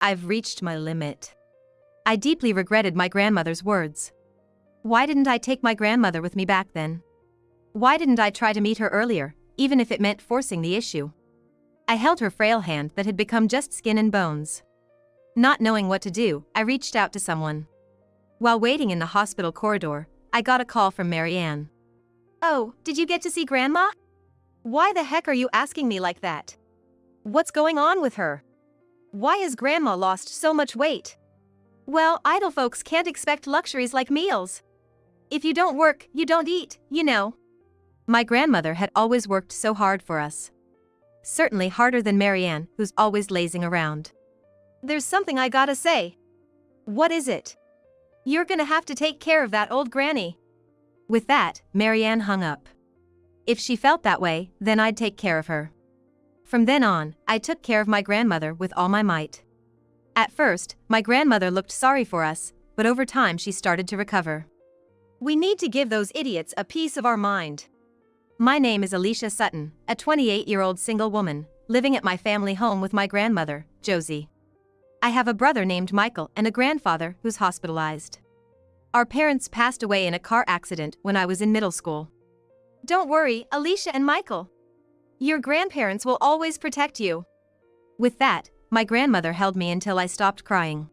I've reached my limit. I deeply regretted my grandmother's words. Why didn't I take my grandmother with me back then? Why didn't I try to meet her earlier, even if it meant forcing the issue? I held her frail hand that had become just skin and bones. Not knowing what to do, I reached out to someone. While waiting in the hospital corridor, I got a call from Mary Ann. "Oh, did you get to see Grandma? Why the heck are you asking me like that? What's going on with her? Why has Grandma lost so much weight?" "Well, idle folks can't expect luxuries like meals. If you don't work, you don't eat, you know." My grandmother had always worked so hard for us. Certainly harder than Mary Ann, who's always lazing around. "There's something I gotta say." "What is it?" "You're gonna have to take care of that old granny." With that, Mary Ann hung up. If she felt that way, then I'd take care of her. From then on, I took care of my grandmother with all my might. At first, my grandmother looked sorry for us, but over time she started to recover. We need to give those idiots a piece of our mind. My name is Alicia Sutton, a 28-year-old single woman, living at my family home with my grandmother, Josie. I have a brother named Michael and a grandfather who's hospitalized. Our parents passed away in a car accident when I was in middle school. Don't worry, Alicia and Michael. Your grandparents will always protect you. With that, my grandmother held me until I stopped crying.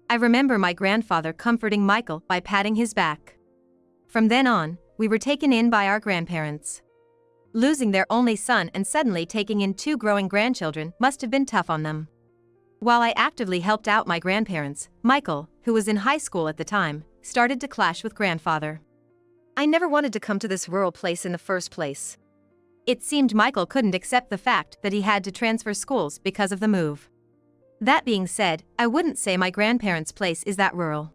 I remember my grandfather comforting Michael by patting his back. From then on, we were taken in by our grandparents. Losing their only son and suddenly taking in 2 growing grandchildren must have been tough on them. While I actively helped out my grandparents, Michael, who was in high school at the time, started to clash with grandfather. I never wanted to come to this rural place in the first place. It seemed Michael couldn't accept the fact that he had to transfer schools because of the move. That being said, I wouldn't say my grandparents' place is that rural.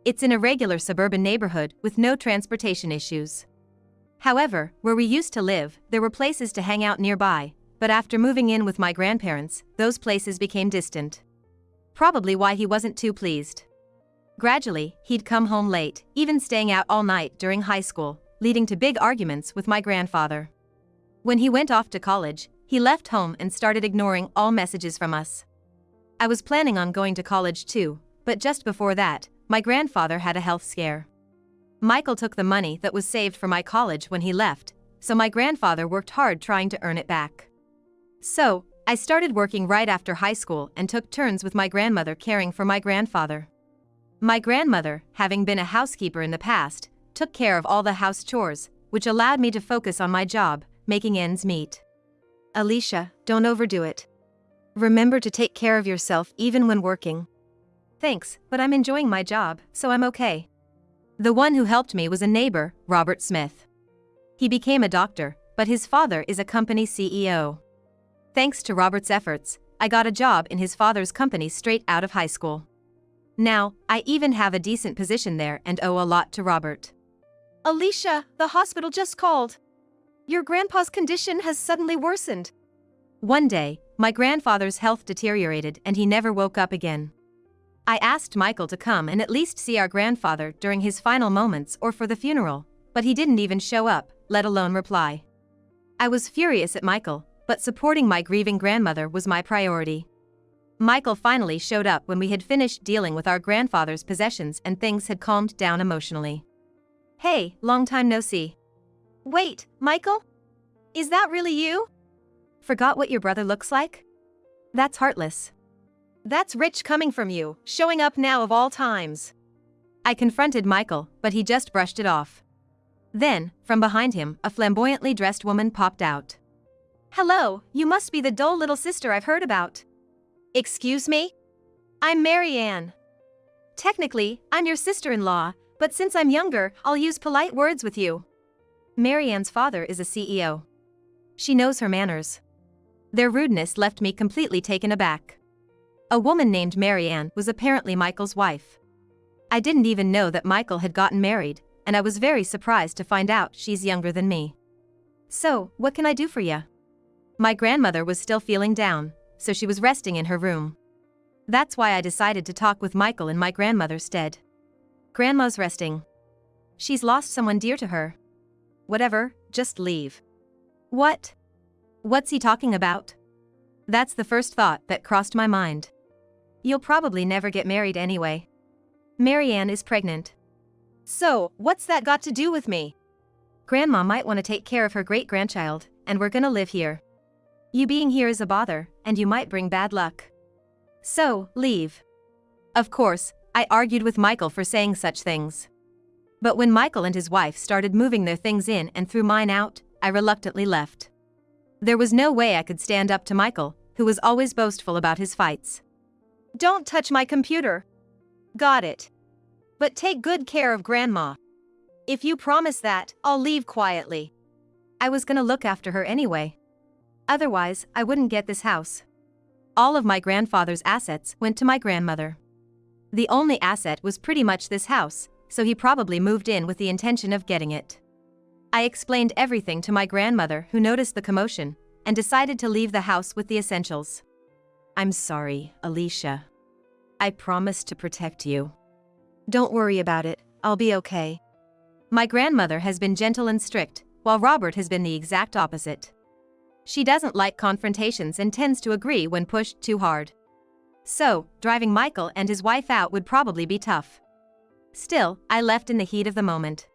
It's in a regular suburban neighborhood with no transportation issues. However, where we used to live, there were places to hang out nearby, but after moving in with my grandparents, those places became distant. Probably why he wasn't too pleased. Gradually, he'd come home late, even staying out all night during high school, leading to big arguments with my grandfather. When he went off to college, he left home and started ignoring all messages from us. I was planning on going to college too, but just before that, my grandfather had a health scare. Michael took the money that was saved for my college when he left, so my grandfather worked hard trying to earn it back. So, I started working right after high school and took turns with my grandmother caring for my grandfather. My grandmother, having been a housekeeper in the past, took care of all the house chores, which allowed me to focus on my job, making ends meet. Alicia, don't overdo it. Remember to take care of yourself even when working. Thanks, but I'm enjoying my job, so I'm okay. The one who helped me was a neighbor, Robert Smith. He became a doctor, but his father is a company CEO. Thanks to Robert's efforts, I got a job in his father's company straight out of high school. Now, I even have a decent position there and owe a lot to Robert. Alicia, the hospital just called. Your grandpa's condition has suddenly worsened. One day, my grandfather's health deteriorated and he never woke up again. I asked Michael to come and at least see our grandfather during his final moments or for the funeral, but he didn't even show up, let alone reply. I was furious at Michael, but supporting my grieving grandmother was my priority. Michael finally showed up when we had finished dealing with our grandfather's possessions and things had calmed down emotionally. Hey, long time no see. Wait, Michael? Is that really you? Forgot what your brother looks like? That's heartless. That's rich coming from you, showing up now of all times. I confronted Michael, but he just brushed it off. Then, from behind him, a flamboyantly dressed woman popped out. Hello, you must be the dull little sister I've heard about. Excuse me? I'm Mary Ann. Technically, I'm your sister-in-law, but since I'm younger, I'll use polite words with you. Mary Ann's father is a CEO. She knows her manners. Their rudeness left me completely taken aback. A woman named Mary Ann was apparently Michael's wife. I didn't even know that Michael had gotten married, and I was very surprised to find out she's younger than me. So, what can I do for ya? My grandmother was still feeling down, so she was resting in her room. That's why I decided to talk with Michael in my grandmother's stead. Grandma's resting. She's lost someone dear to her. Whatever, just leave. What? What's he talking about? That's the first thought that crossed my mind. You'll probably never get married anyway. Marianne is pregnant. So, what's that got to do with me? Grandma might want to take care of her great-grandchild, and we're gonna live here. You being here is a bother, and you might bring bad luck. So, leave. Of course, I argued with Michael for saying such things. But when Michael and his wife started moving their things in and threw mine out, I reluctantly left. There was no way I could stand up to Michael, who was always boastful about his fights. Don't touch my computer. Got it. But take good care of Grandma. If you promise that, I'll leave quietly. I was gonna look after her anyway. Otherwise, I wouldn't get this house. All of my grandfather's assets went to my grandmother. The only asset was pretty much this house, so he probably moved in with the intention of getting it. I explained everything to my grandmother, who noticed the commotion and decided to leave the house with the essentials. I'm sorry, Alicia. I promised to protect you. Don't worry about it, I'll be okay. My grandmother has been gentle and strict, while Robert has been the exact opposite. She doesn't like confrontations and tends to agree when pushed too hard. So, driving Michael and his wife out would probably be tough. Still, I left in the heat of the moment.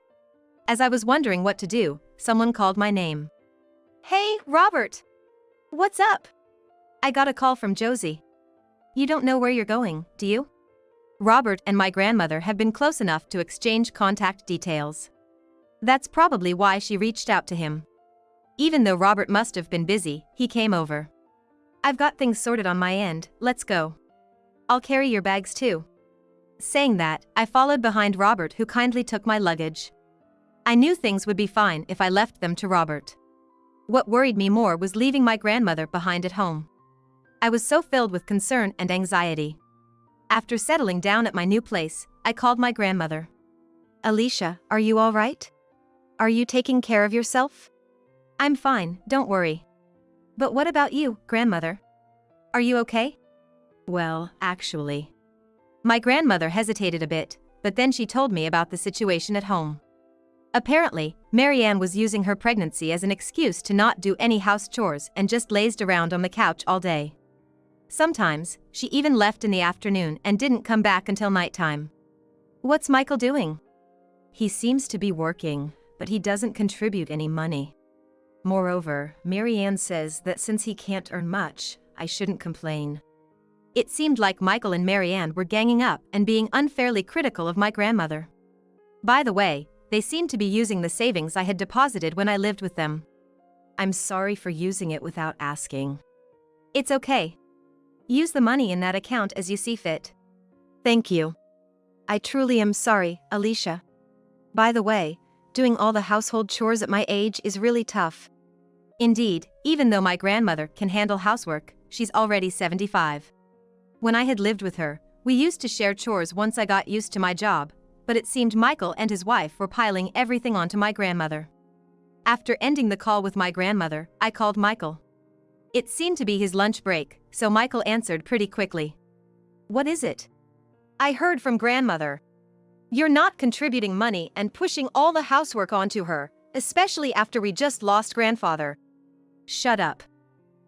As I was wondering what to do, someone called my name. Hey, Robert! What's up? I got a call from Josie. You don't know where you're going, do you? Robert and my grandmother have been close enough to exchange contact details. That's probably why she reached out to him. Even though Robert must have been busy, he came over. I've got things sorted on my end, let's go. I'll carry your bags too. Saying that, I followed behind Robert, who kindly took my luggage. I knew things would be fine if I left them to Robert. What worried me more was leaving my grandmother behind at home. I was so filled with concern and anxiety. After settling down at my new place, I called my grandmother. Alicia, are you all right? Are you taking care of yourself? I'm fine, don't worry. But what about you, grandmother? Are you okay? Well, actually. My grandmother hesitated a bit, but then she told me about the situation at home. Apparently, Marianne was using her pregnancy as an excuse to not do any house chores and just lazed around on the couch all day. Sometimes, she even left in the afternoon and didn't come back until nighttime. What's Michael doing? He seems to be working, but he doesn't contribute any money. Moreover, Marianne says that since he can't earn much, I shouldn't complain. It seemed like Michael and Marianne were ganging up and being unfairly critical of my grandmother. By the way, they seemed to be using the savings I had deposited when I lived with them. I'm sorry for using it without asking. It's okay. Use the money in that account as you see fit. Thank you. I truly am sorry, Alicia. By the way, doing all the household chores at my age is really tough. Indeed, even though my grandmother can handle housework, she's already 75. When I had lived with her, we used to share chores once I got used to my job, but it seemed Michael and his wife were piling everything onto my grandmother. After ending the call with my grandmother, I called Michael. It seemed to be his lunch break, so Michael answered pretty quickly. What is it? I heard from Grandmother. You're not contributing money and pushing all the housework onto her, especially after we just lost Grandfather. Shut up.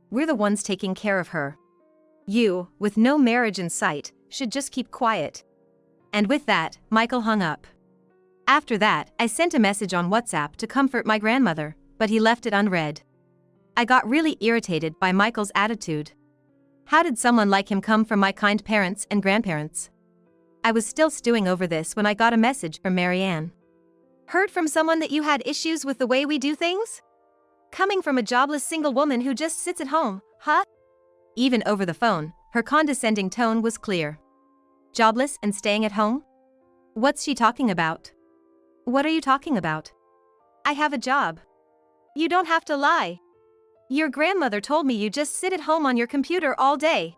We're the ones taking care of her. You, with no marriage in sight, should just keep quiet. And with that, Michael hung up. After that, I sent a message on WhatsApp to comfort my grandmother, but he left it unread. I got really irritated by Michael's attitude. How did someone like him come from my kind parents and grandparents? I was still stewing over this when I got a message from Marianne. Heard from someone that you had issues with the way we do things? Coming from a jobless single woman who just sits at home, huh? Even over the phone, her condescending tone was clear. Jobless and staying at home? What's she talking about? What are you talking about? I have a job. You don't have to lie. Your grandmother told me you just sit at home on your computer all day.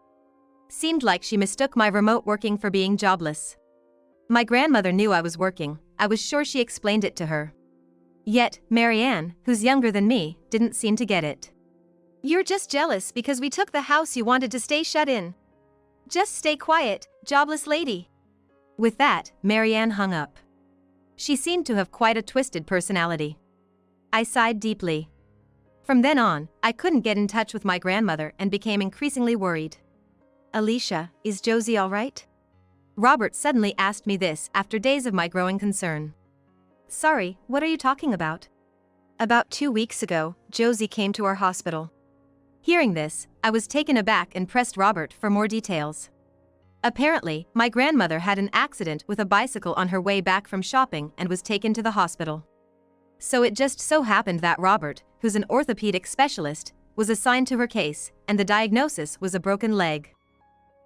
Seemed like she mistook my remote working for being jobless. My grandmother knew I was working, I was sure she explained it to her. Yet, Marianne, who's younger than me, didn't seem to get it. You're just jealous because we took the house you wanted to stay shut in. Just stay quiet, jobless lady. With that, Marianne hung up. She seemed to have quite a twisted personality. I sighed deeply. From then on, I couldn't get in touch with my grandmother and became increasingly worried. Alicia, is Josie all right? Robert suddenly asked me this after days of my growing concern. Sorry, what are you talking about? About 2 weeks ago, Josie came to our hospital. Hearing this, I was taken aback and pressed Robert for more details. Apparently, my grandmother had an accident with a bicycle on her way back from shopping and was taken to the hospital. So it just so happened that Robert, who's an orthopedic specialist, was assigned to her case, and the diagnosis was a broken leg.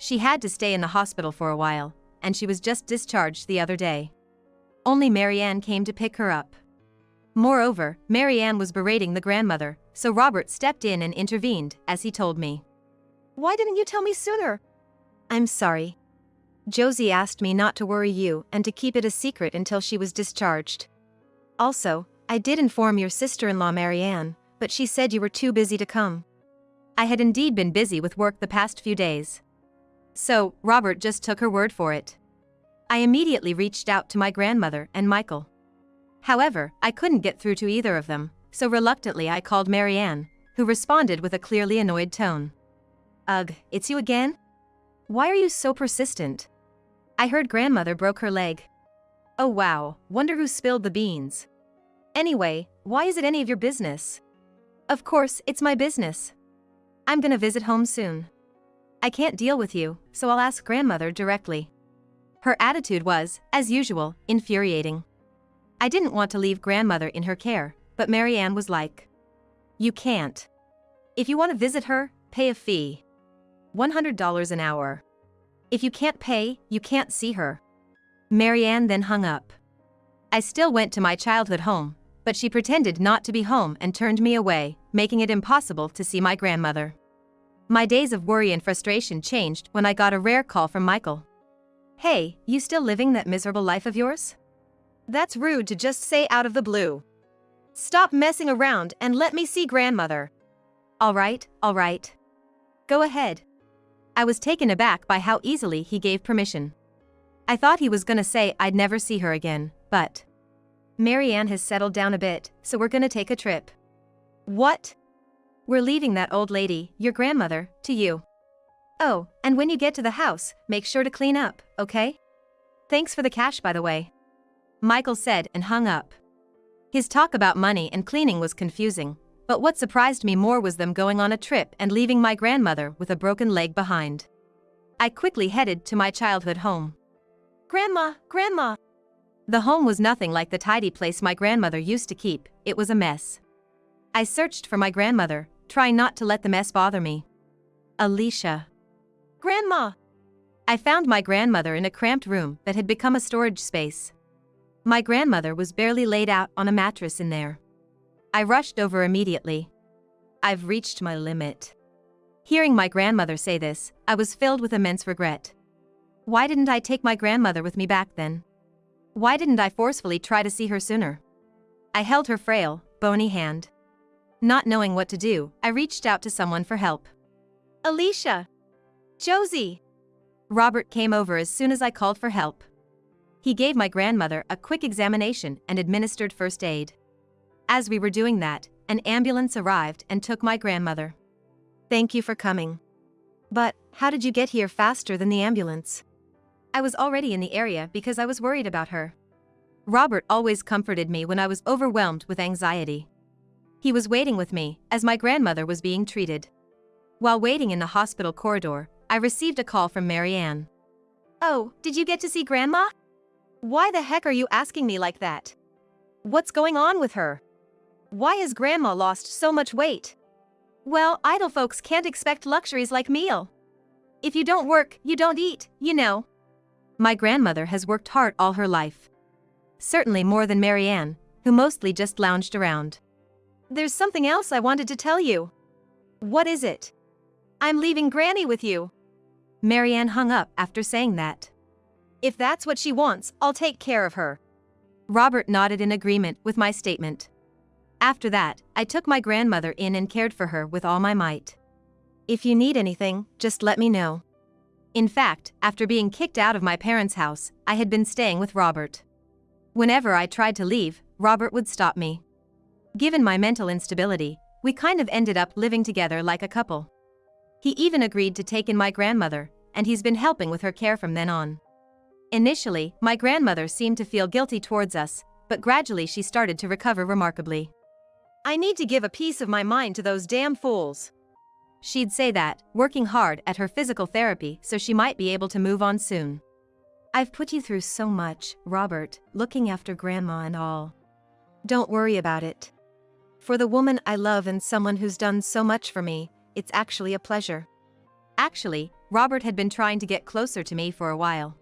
She had to stay in the hospital for a while, and she was just discharged the other day. Only Marianne came to pick her up. Moreover, Marianne was berating the grandmother, so Robert stepped in and intervened, as he told me. Why didn't you tell me sooner? I'm sorry. Josie asked me not to worry you and to keep it a secret until she was discharged. Also, I did inform your sister-in-law Marianne, but she said you were too busy to come. I had indeed been busy with work the past few days. So, Robert just took her word for it. I immediately reached out to my grandmother and Michael. However, I couldn't get through to either of them, so reluctantly I called Marianne, who responded with a clearly annoyed tone. Ugh, it's you again? Why are you so persistent? I heard grandmother broke her leg. Oh wow, wonder who spilled the beans. Anyway, why is it any of your business? Of course, it's my business. I'm gonna visit home soon. I can't deal with you, so I'll ask grandmother directly. Her attitude was, as usual, infuriating. I didn't want to leave grandmother in her care, but Marianne was like, "You can't. If you want to visit her, pay a fee. $100 an hour. If you can't pay, you can't see her." Marianne then hung up. I still went to my childhood home, but she pretended not to be home and turned me away, making it impossible to see my grandmother. My days of worry and frustration changed when I got a rare call from Michael. "Hey, you still living that miserable life of yours?" That's rude to just say out of the blue. Stop messing around and let me see grandmother. All right. Go ahead. I was taken aback by how easily he gave permission. I thought he was gonna say I'd never see her again, but Marianne has settled down a bit, so we're gonna take a trip. What? We're leaving that old lady, your grandmother, to you. Oh, and when you get to the house, make sure to clean up, okay? Thanks for the cash, by the way. Michael said and hung up. His talk about money and cleaning was confusing, but what surprised me more was them going on a trip and leaving my grandmother with a broken leg behind. I quickly headed to my childhood home. Grandma! The home was nothing like the tidy place my grandmother used to keep, it was a mess. I searched for my grandmother, trying not to let the mess bother me. Alicia. Grandma! I found my grandmother in a cramped room that had become a storage space. My grandmother was barely laid out on a mattress in there. I rushed over immediately. I've reached my limit. Hearing my grandmother say this, I was filled with immense regret. Why didn't I take my grandmother with me back then? Why didn't I forcefully try to see her sooner? I held her frail, bony hand. Not knowing what to do, I reached out to someone for help. Alicia! Josie! Robert came over as soon as I called for help. He gave my grandmother a quick examination and administered first aid. As we were doing that, an ambulance arrived and took my grandmother. Thank you for coming. But, how did you get here faster than the ambulance? I was already in the area because I was worried about her. Robert always comforted me when I was overwhelmed with anxiety. He was waiting with me, as my grandmother was being treated. While waiting in the hospital corridor, I received a call from Marianne. Oh, did you get to see Grandma? Why the heck are you asking me like that? What's going on with her? Why has Grandma lost so much weight? Well, idle folks can't expect luxuries like meal. If you don't work, you don't eat, you know. My grandmother has worked hard all her life. Certainly more than Marianne, who mostly just lounged around. There's something else I wanted to tell you. What is it? I'm leaving Granny with you. Marianne hung up after saying that. If that's what she wants, I'll take care of her. Robert nodded in agreement with my statement. After that, I took my grandmother in and cared for her with all my might. If you need anything, just let me know. In fact, after being kicked out of my parents' house, I had been staying with Robert. Whenever I tried to leave, Robert would stop me. Given my mental instability, we kind of ended up living together like a couple. He even agreed to take in my grandmother, and he's been helping with her care from then on. Initially, my grandmother seemed to feel guilty towards us, but gradually she started to recover remarkably. I need to give a piece of my mind to those damn fools. She'd say that, working hard at her physical therapy so she might be able to move on soon. I've put you through so much, Robert, looking after Grandma and all. Don't worry about it. For the woman I love and someone who's done so much for me, it's actually a pleasure. Actually, Robert had been trying to get closer to me for a while.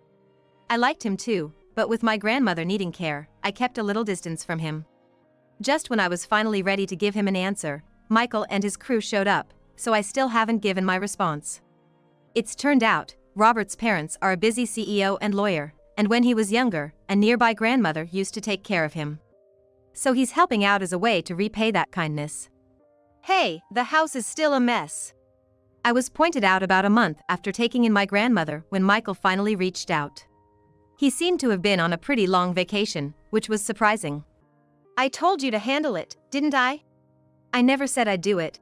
I liked him too, but with my grandmother needing care, I kept a little distance from him. Just when I was finally ready to give him an answer, Michael and his crew showed up, so I still haven't given my response. It's turned out, Robert's parents are a busy CEO and lawyer, and when he was younger, a nearby grandmother used to take care of him. So he's helping out as a way to repay that kindness. Hey, the house is still a mess. I was pointed out about a month after taking in my grandmother when Michael finally reached out. He seemed to have been on a pretty long vacation, which was surprising. I told you to handle it, didn't I? I never said I'd do it.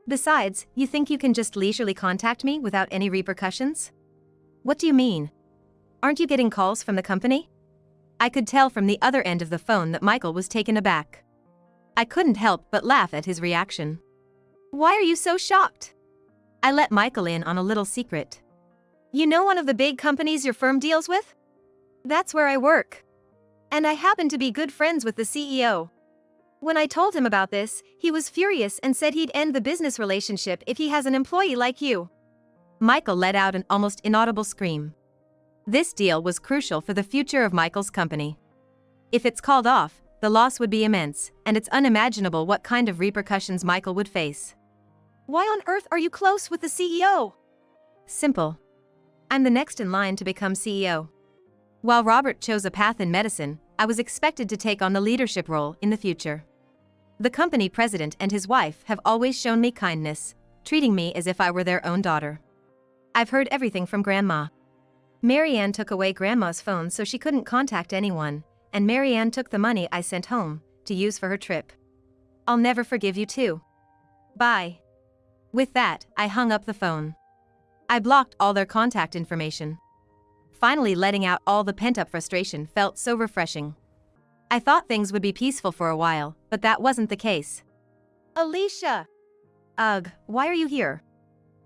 Besides, you think you can just leisurely contact me without any repercussions? What do you mean? Aren't you getting calls from the company? I could tell from the other end of the phone that Michael was taken aback. I couldn't help but laugh at his reaction. Why are you so shocked? I let Michael in on a little secret. You know one of the big companies your firm deals with? That's where I work. And I happen to be good friends with the CEO. When I told him about this, he was furious and said he'd end the business relationship if he has an employee like you. Michael let out an almost inaudible scream. This deal was crucial for the future of Michael's company. If it's called off, the loss would be immense, and it's unimaginable what kind of repercussions Michael would face. Why on earth are you close with the CEO? Simple. I'm the next in line to become CEO. While Robert chose a path in medicine, I was expected to take on the leadership role in the future. The company president and his wife have always shown me kindness, treating me as if I were their own daughter. I've heard everything from Grandma. Marianne took away Grandma's phone so she couldn't contact anyone, and Marianne took the money I sent home to use for her trip. I'll never forgive you too. Bye. With that, I hung up the phone. I blocked all their contact information. Finally, letting out all the pent-up frustration felt so refreshing. I thought things would be peaceful for a while, but that wasn't the case. Alicia! Ugh, why are you here?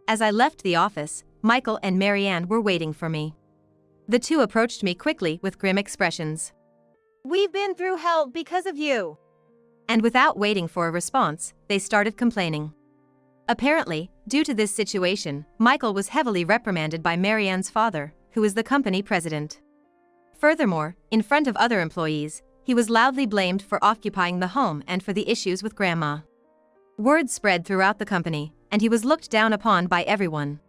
As I left the office, Michael and Marianne were waiting for me. The two approached me quickly with grim expressions. We've been through hell because of you. And without waiting for a response, they started complaining. Apparently, due to this situation, Michael was heavily reprimanded by Marianne's father, who is the company president. Furthermore, in front of other employees, he was loudly blamed for occupying the home and for the issues with Grandma. Word spread throughout the company, and he was looked down upon by everyone.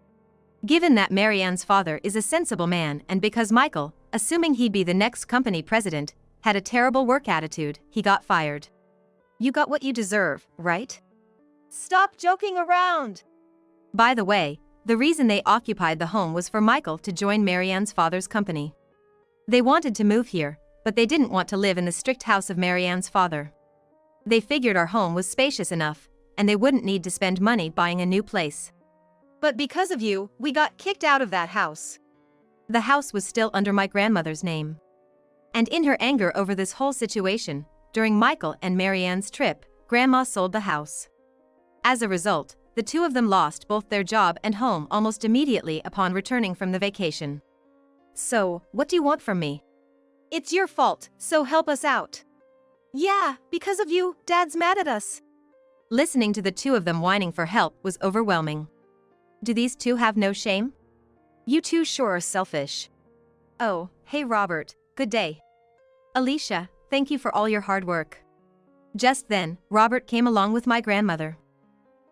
Given that Marianne's father is a sensible man and because Michael, assuming he'd be the next company president, had a terrible work attitude, he got fired. You got what you deserve, right? Stop joking around! By the way, the reason they occupied the home was for Michael to join Marianne's father's company. They wanted to move here, but they didn't want to live in the strict house of Marianne's father. They figured our home was spacious enough, and they wouldn't need to spend money buying a new place. But because of you, we got kicked out of that house. The house was still under my grandmother's name. And in her anger over this whole situation, during Michael and Marianne's trip, Grandma sold the house. As a result, the two of them lost both their job and home almost immediately upon returning from the vacation. So, what do you want from me? It's your fault, so help us out. Yeah, because of you, Dad's mad at us. Listening to the two of them whining for help was overwhelming. Do these two have no shame? You two sure are selfish. Oh, hey Robert, good day. Alicia, thank you for all your hard work. Just then, Robert came along with my grandmother.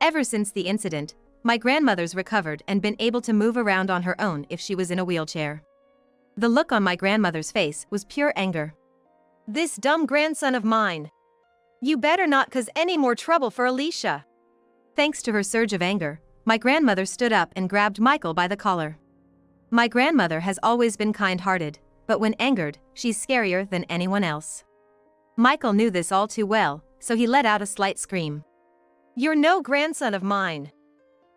Ever since the incident, my grandmother's recovered and been able to move around on her own if she was in a wheelchair. The look on my grandmother's face was pure anger. This dumb grandson of mine. You better not cause any more trouble for Alicia. Thanks to her surge of anger, my grandmother stood up and grabbed Michael by the collar. My grandmother has always been kind-hearted, but when angered, she's scarier than anyone else. Michael knew this all too well, so he let out a slight scream. You're no grandson of mine.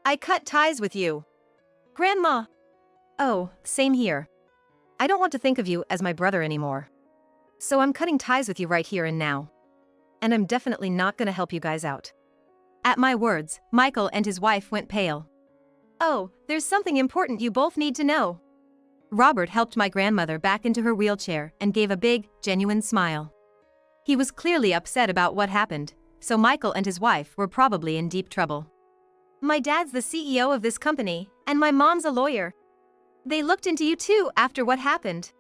I cut ties with you. Grandma! Oh, same here. I don't want to think of you as my brother anymore. So I'm cutting ties with you right here and now. And I'm definitely not gonna help you guys out. At my words, Michael and his wife went pale. Oh, there's something important you both need to know. Robert helped my grandmother back into her wheelchair and gave a big, genuine smile. He was clearly upset about what happened, so Michael and his wife were probably in deep trouble. My dad's the CEO of this company, and my mom's a lawyer. They looked into you too after what happened.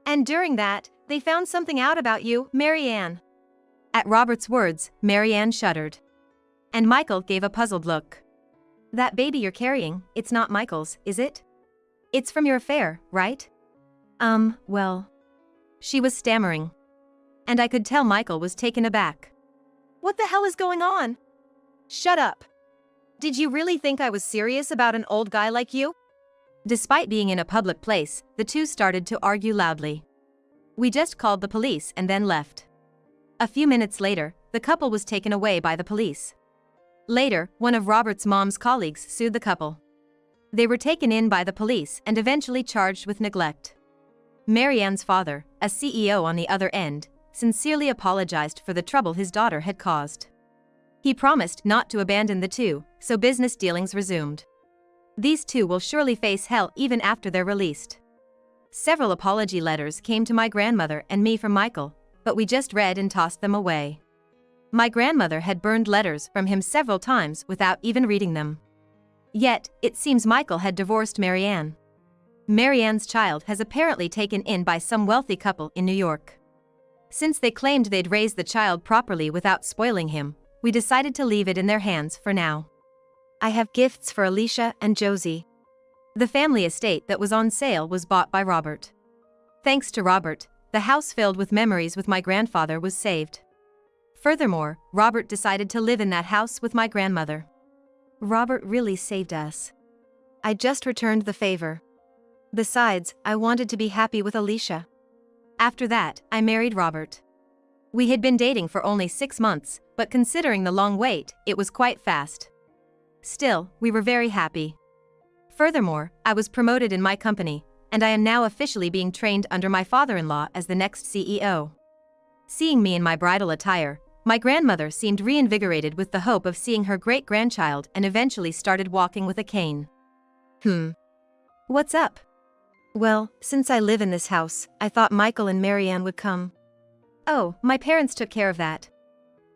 And during that, they found something out about you, Marianne. At Robert's words, Marianne shuddered. And Michael gave a puzzled look. That baby you're carrying, it's not Michael's, is it? It's from your affair, right? Well. She was stammering. And I could tell Michael was taken aback. What the hell is going on? Shut up. Did you really think I was serious about an old guy like you? Despite being in a public place, the two started to argue loudly. We just called the police and then left. A few minutes later, the couple was taken away by the police. Later, one of Robert's mom's colleagues sued the couple. They were taken in by the police and eventually charged with neglect. Marianne's father, a CEO on the other end, sincerely apologized for the trouble his daughter had caused. He promised not to abandon the two, so business dealings resumed. These two will surely face hell even after they're released. Several apology letters came to my grandmother and me from Michael, but we just read and tossed them away. My grandmother had burned letters from him several times without even reading them. Yet, it seems Michael had divorced Marianne. Marianne's child has apparently taken in by some wealthy couple in New York. Since they claimed they'd raised the child properly without spoiling him, we decided to leave it in their hands for now. I have gifts for Alicia and Josie. The family estate that was on sale was bought by Robert. Thanks to Robert, the house filled with memories with my grandfather was saved. Furthermore, Robert decided to live in that house with my grandmother. Robert really saved us. I just returned the favor. Besides, I wanted to be happy with Alicia. After that, I married Robert. We had been dating for only 6 months, but considering the long wait, it was quite fast. Still, we were very happy. Furthermore, I was promoted in my company, and I am now officially being trained under my father-in-law as the next CEO. Seeing me in my bridal attire, my grandmother seemed reinvigorated with the hope of seeing her great-grandchild and eventually started walking with a cane. What's up? Well, since I live in this house, I thought Michael and Marianne would come. Oh, my parents took care of that.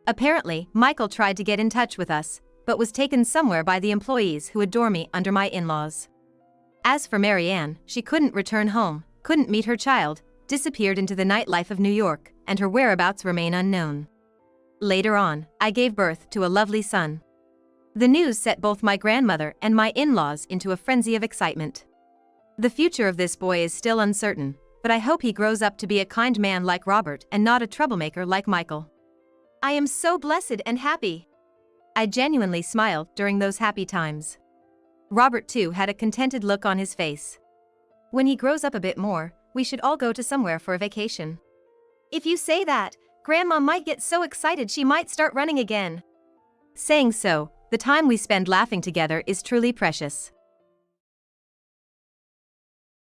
Apparently, Michael tried to get in touch with us, but was taken somewhere by the employees who adore me under my in-laws. As for Marianne, she couldn't return home, couldn't meet her child, disappeared into the nightlife of New York, and her whereabouts remain unknown. Later on, I gave birth to a lovely son. The news set both my grandmother and my in-laws into a frenzy of excitement. The future of this boy is still uncertain, but I hope he grows up to be a kind man like Robert and not a troublemaker like Michael. I am so blessed and happy. I genuinely smiled during those happy times. Robert too had a contented look on his face. When he grows up a bit more, we should all go to somewhere for a vacation. If you say that, Grandma might get so excited she might start running again. Saying so, the time we spend laughing together is truly precious.